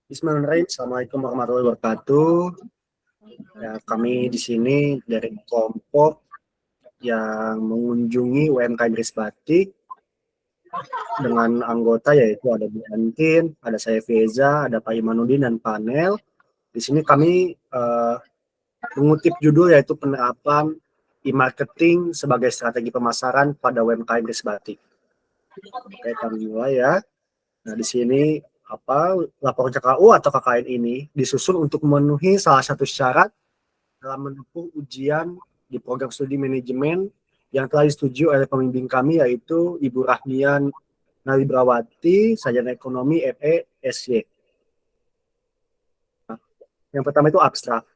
Bismillahirrahmanirrahim. Assalamualaikum warahmatullahi wabarakatuh. Ya, kami di sini dari kelompok yang mengunjungi UMKM Riris Batik dengan anggota yaitu ada Bu Antin, ada saya Feza, ada Pak Imanudin dan panel. Di sini kami mengutip judul yaitu penerapan e-marketing sebagai strategi pemasaran pada UMKM Riris Batik. Oke, kami mulai ya. Nah, di sini laporan KKU atau KKN ini disusun untuk memenuhi salah satu syarat dalam menempuh ujian di program studi manajemen yang telah disetujui oleh pembimbing kami yaitu Ibu Rahmian Nalibrawati, sarjana ekonomi ME SY. Nah, yang pertama itu abstrak.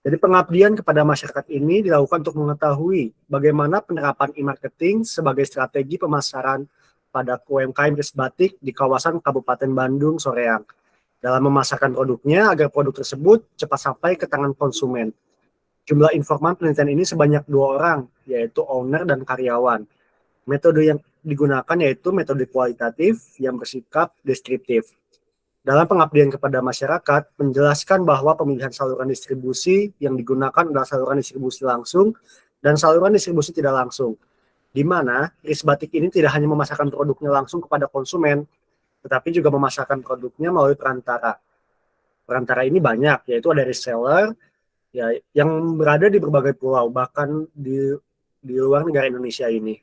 Jadi pengabdian kepada masyarakat ini dilakukan untuk mengetahui bagaimana penerapan e-marketing sebagai strategi pemasaran pada UMKM Riris Batik di kawasan Kabupaten Bandung Soreang dalam memasarkan produknya agar produk tersebut cepat sampai ke tangan konsumen. Jumlah informan penelitian ini sebanyak 2 orang, yaitu owner dan karyawan. Metode yang digunakan yaitu metode kualitatif yang bersikap deskriptif. Dalam pengabdian kepada masyarakat, menjelaskan bahwa pemilihan saluran distribusi yang digunakan adalah saluran distribusi langsung dan saluran distribusi tidak langsung, di mana Riris Batik ini tidak hanya memasarkan produknya langsung kepada konsumen, tetapi juga memasarkan produknya melalui perantara. Perantara ini banyak, yaitu ada reseller, ya, yang berada di berbagai pulau, bahkan di luar negara Indonesia ini.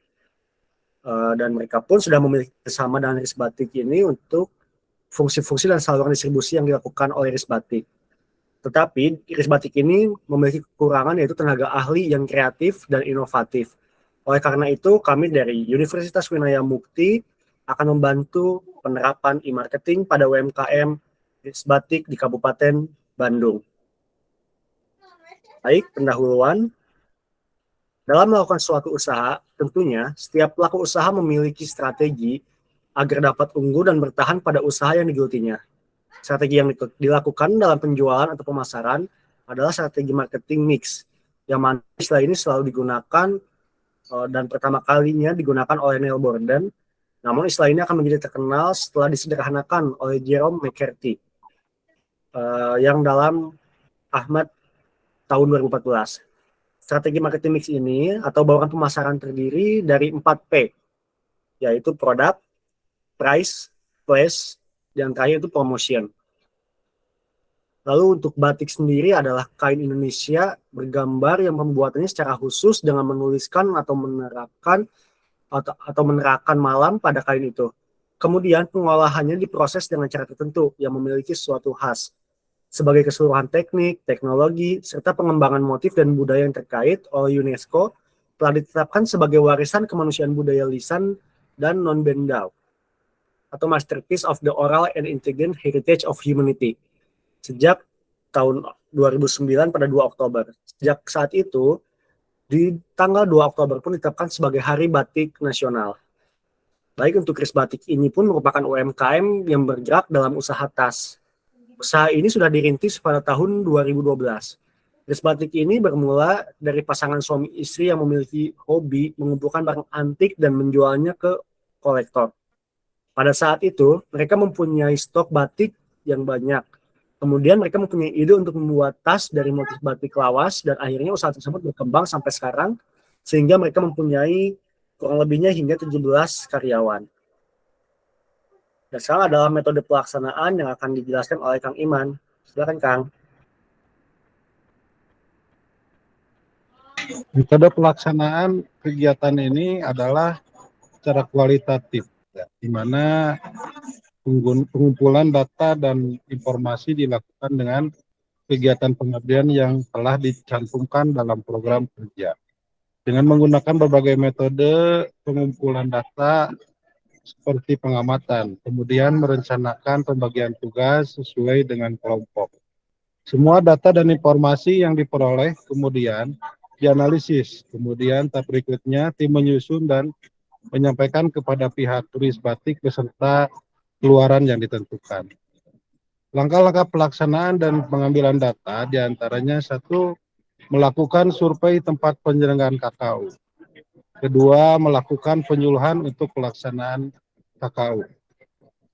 Dan mereka pun sudah memiliki bersama dengan Riris Batik ini untuk fungsi-fungsi dan saluran distribusi yang dilakukan oleh Riris Batik. Tetapi Riris Batik ini memiliki kekurangan yaitu tenaga ahli yang kreatif dan inovatif. Oleh karena itu, kami dari Universitas Winaya Mukti akan membantu penerapan e-marketing pada UMKM Riris Batik di Kabupaten Bandung. Baik, pendahuluan. Dalam melakukan suatu usaha, tentunya setiap pelaku usaha memiliki strategi agar dapat unggul dan bertahan pada usaha yang digelutinya. Strategi yang dilakukan dalam penjualan atau pemasaran adalah strategi marketing mix, yang mana istilah ini selalu digunakan dan pertama kalinya digunakan oleh Neil Borden, namun istilah ini akan menjadi terkenal setelah disederhanakan oleh Jerome McCarthy yang dalam Ahmad tahun 2014. Strategi marketing mix ini atau bauran pemasaran terdiri dari 4P, yaitu produk, price, place, yang terakhir itu promotion. Lalu untuk batik sendiri adalah kain Indonesia bergambar yang pembuatannya secara khusus dengan menuliskan atau menerapkan malam pada kain itu. Kemudian pengolahannya diproses dengan cara tertentu yang memiliki suatu khas. Sebagai keseluruhan teknik, teknologi, serta pengembangan motif dan budaya yang terkait oleh UNESCO telah ditetapkan sebagai warisan kemanusiaan budaya lisan dan non-bendal atau Masterpiece of the Oral and Intelligent Heritage of Humanity sejak tahun 2009 pada 2 Oktober. Sejak saat itu, di tanggal 2 Oktober pun ditetapkan sebagai Hari Batik Nasional. Baik, untuk Riris Batik ini pun merupakan UMKM yang bergerak dalam usaha tas. Usaha ini sudah dirintis pada tahun 2012. Riris Batik ini bermula dari pasangan suami istri yang memiliki hobi mengumpulkan barang antik dan menjualnya ke kolektor. Pada saat itu, mereka mempunyai stok batik yang banyak. Kemudian mereka mempunyai ide untuk membuat tas dari motif batik lawas dan akhirnya usaha tersebut berkembang sampai sekarang sehingga mereka mempunyai kurang lebihnya hingga 17 karyawan. Dan sekarang adalah metode pelaksanaan yang akan dijelaskan oleh Kang Iman. Silakan Kang. Metode pelaksanaan kegiatan ini adalah secara kualitatif, di mana pengumpulan data dan informasi dilakukan dengan kegiatan pengabdian yang telah dicantumkan dalam program kerja. Dengan menggunakan berbagai metode pengumpulan data seperti pengamatan, kemudian merencanakan pembagian tugas sesuai dengan kelompok. Semua data dan informasi yang diperoleh kemudian dianalisis, kemudian tahap berikutnya tim menyusun dan menyampaikan kepada pihak Riris Batik beserta keluaran yang ditentukan. Langkah-langkah pelaksanaan dan pengambilan data diantaranya satu, melakukan survei tempat penyelenggaraan KKU. Kedua, melakukan penyuluhan untuk pelaksanaan KKU.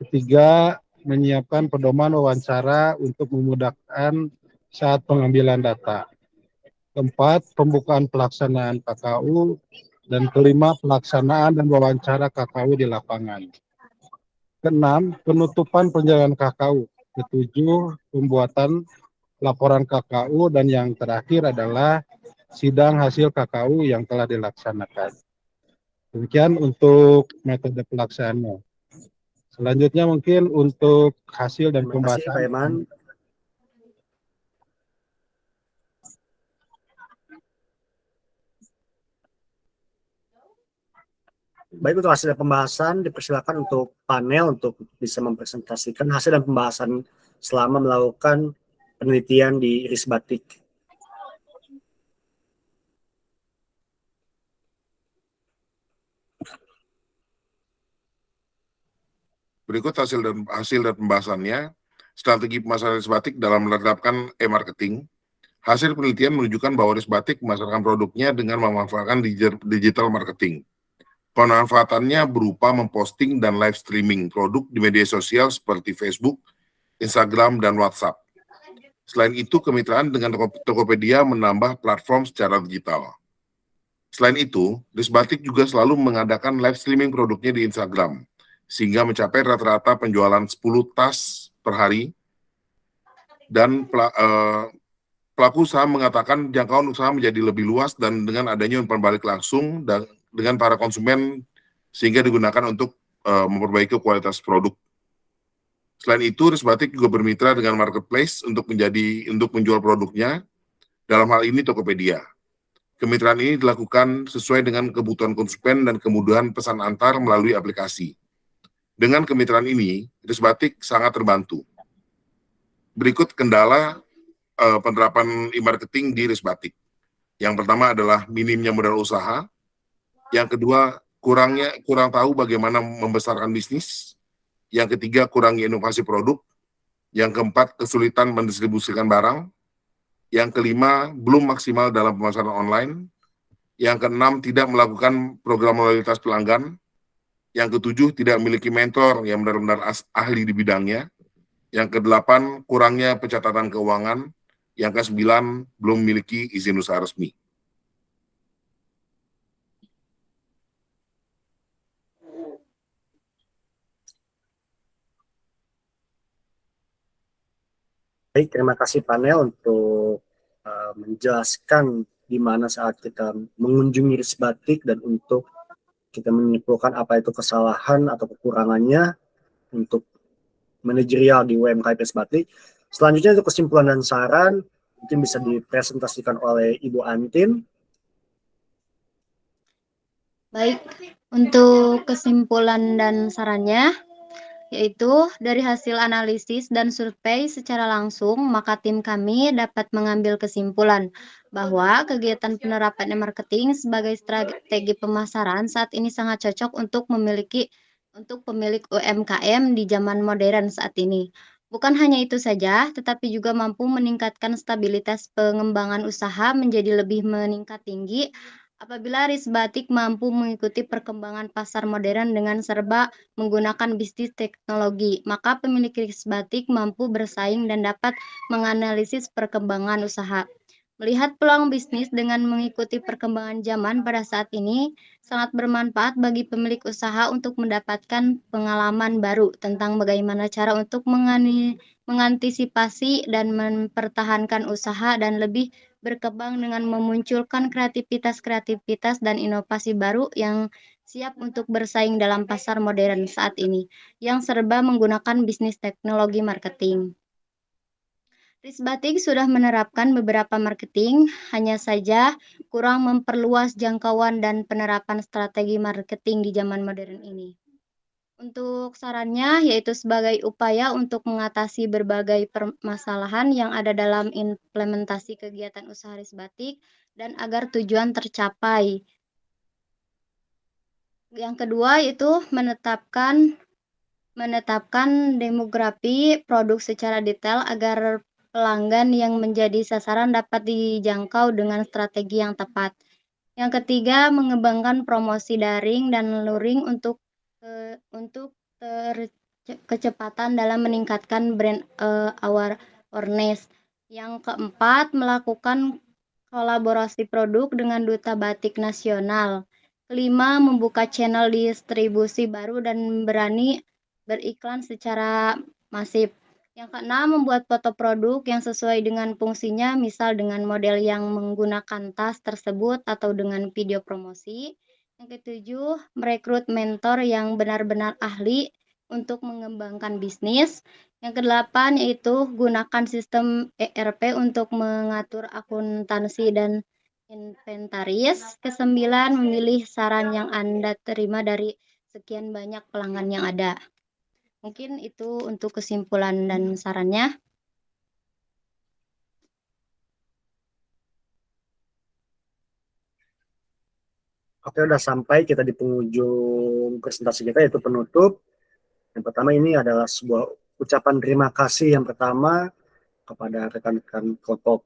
Ketiga, menyiapkan pedoman wawancara untuk memudahkan saat pengambilan data. Keempat, pembukaan pelaksanaan KKU. Dan kelima, pelaksanaan dan wawancara KKU di lapangan. Keenam, penutupan penjagaan KKU. Ketujuh, pembuatan laporan KKU. Dan yang terakhir adalah sidang hasil KKU yang telah dilaksanakan. Demikian untuk metode pelaksanaannya. Selanjutnya mungkin untuk hasil dan Terima kasih Pak pembahasan. Iman. Baik, untuk hasil dan pembahasan dipersilakan untuk panel untuk bisa mempresentasikan hasil dan pembahasan selama melakukan penelitian di Iris Batik. Berikut hasil dan pembahasannya. Strategi pemasaran Iris Batik dalam menerapkan e-marketing. Hasil penelitian menunjukkan bahwa Iris Batik memasarkan produknya dengan memanfaatkan digital marketing. Pemanfaatannya berupa memposting dan live streaming produk di media sosial seperti Facebook, Instagram, dan WhatsApp. Selain itu, kemitraan dengan Tokopedia menambah platform secara digital. Selain itu, Iris Batik juga selalu mengadakan live streaming produknya di Instagram, sehingga mencapai rata-rata penjualan 10 tas per hari, dan pelaku usaha mengatakan jangkauan usaha menjadi lebih luas dan dengan adanya umpan balik langsung dan dengan para konsumen sehingga digunakan untuk memperbaiki kualitas produk. Selain itu, Iris Batik juga bermitra dengan marketplace untuk menjual produknya, dalam hal ini Tokopedia. Kemitraan ini dilakukan sesuai dengan kebutuhan konsumen dan kemudahan pesan antar melalui aplikasi. Dengan kemitraan ini, Iris Batik sangat terbantu. Berikut kendala penerapan e-marketing di Iris Batik. Yang pertama adalah minimnya modal usaha. Yang kedua, kurang tahu bagaimana membesarkan bisnis. Yang ketiga, kurangnya inovasi produk. Yang keempat, kesulitan mendistribusikan barang. Yang kelima, belum maksimal dalam pemasaran online. Yang keenam, tidak melakukan program loyalitas pelanggan. Yang ketujuh, tidak memiliki mentor yang benar-benar ahli di bidangnya. Yang kedelapan, kurangnya pencatatan keuangan. Yang kesembilan, belum memiliki izin usaha resmi. Baik, terima kasih panel untuk menjelaskan di mana saat kita mengunjungi Iris Batik dan untuk kita menyimpulkan apa itu kesalahan atau kekurangannya untuk manajerial di UMKM Iris Batik. Selanjutnya untuk kesimpulan dan saran mungkin bisa dipresentasikan oleh Ibu Antin. Baik, untuk kesimpulan dan sarannya, yaitu dari hasil analisis dan survei secara langsung, maka tim kami dapat mengambil kesimpulan bahwa kegiatan penerapan e-marketing sebagai strategi pemasaran saat ini sangat cocok untuk pemilik UMKM di zaman modern saat ini. Bukan hanya itu saja, tetapi juga mampu meningkatkan stabilitas pengembangan usaha menjadi lebih meningkat tinggi apabila Iris Batik mampu mengikuti perkembangan pasar modern dengan serba menggunakan bisnis teknologi, maka pemilik Iris Batik mampu bersaing dan dapat menganalisis perkembangan usaha. Melihat peluang bisnis dengan mengikuti perkembangan zaman pada saat ini sangat bermanfaat bagi pemilik usaha untuk mendapatkan pengalaman baru tentang bagaimana cara untuk mengantisipasi dan mempertahankan usaha dan lebih berkembang dengan memunculkan kreativitas dan inovasi baru yang siap untuk bersaing dalam pasar modern saat ini, yang serba menggunakan bisnis teknologi marketing. Iris Batik sudah menerapkan beberapa marketing, hanya saja kurang memperluas jangkauan dan penerapan strategi marketing di zaman modern ini. Untuk sarannya, yaitu sebagai upaya untuk mengatasi berbagai permasalahan yang ada dalam implementasi kegiatan usaha Iris Batik dan agar tujuan tercapai. Yang kedua yaitu menetapkan demografi produk secara detail agar pelanggan yang menjadi sasaran dapat dijangkau dengan strategi yang tepat. Yang ketiga, mengembangkan promosi daring dan luring untuk kecepatan dalam meningkatkan brand awareness. Yang keempat, melakukan kolaborasi produk dengan duta batik nasional. Kelima, membuka channel distribusi baru dan berani beriklan secara masif. Yang keenam, membuat foto produk yang sesuai dengan fungsinya, misal dengan model yang menggunakan tas tersebut atau dengan video promosi. Yang ketujuh, merekrut mentor yang benar-benar ahli untuk mengembangkan bisnis. Yang kedelapan yaitu gunakan sistem ERP untuk mengatur akuntansi dan inventaris. Kesembilan, memilih saran yang Anda terima dari sekian banyak pelanggan yang ada. Mungkin itu untuk kesimpulan dan sarannya. Oke, udah sampai kita di penghujung presentasi kita, yaitu penutup. Yang pertama ini adalah sebuah ucapan terima kasih yang pertama kepada rekan-rekan kelompok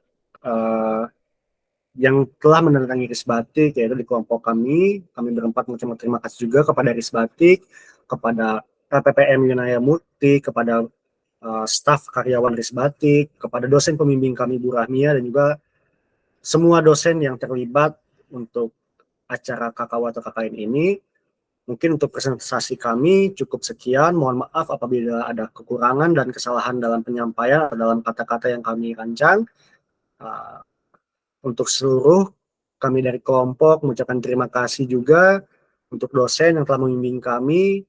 yang telah mendatangi Ris Batik, yaitu di kelompok kami berempat mengucapkan terima kasih juga kepada Ris Batik, kepada LPPM Yunaya Mukti, kepada staf karyawan Ris Batik, kepada dosen pembimbing kami Bu Rahmia, dan juga semua dosen yang terlibat untuk acara KKW atau KKN ini. Mungkin untuk presentasi kami cukup sekian. Mohon maaf apabila ada kekurangan dan kesalahan dalam penyampaian atau dalam kata-kata yang kami rancang. Untuk seluruh kami dari kelompok mengucapkan terima kasih juga untuk dosen yang telah membimbing kami,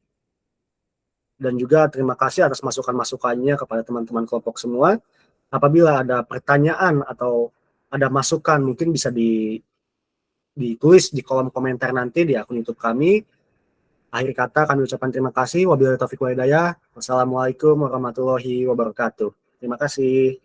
dan juga terima kasih atas masukan-masukannya kepada teman-teman kelompok semua. Apabila ada pertanyaan atau ada masukan, mungkin bisa ditulis di kolom komentar nanti di akun YouTube kami. Akhir kata kami ucapkan terima kasih. Wabillahi taufiq wal hidayah. Wassalamualaikum warahmatullahi wabarakatuh. Terima kasih.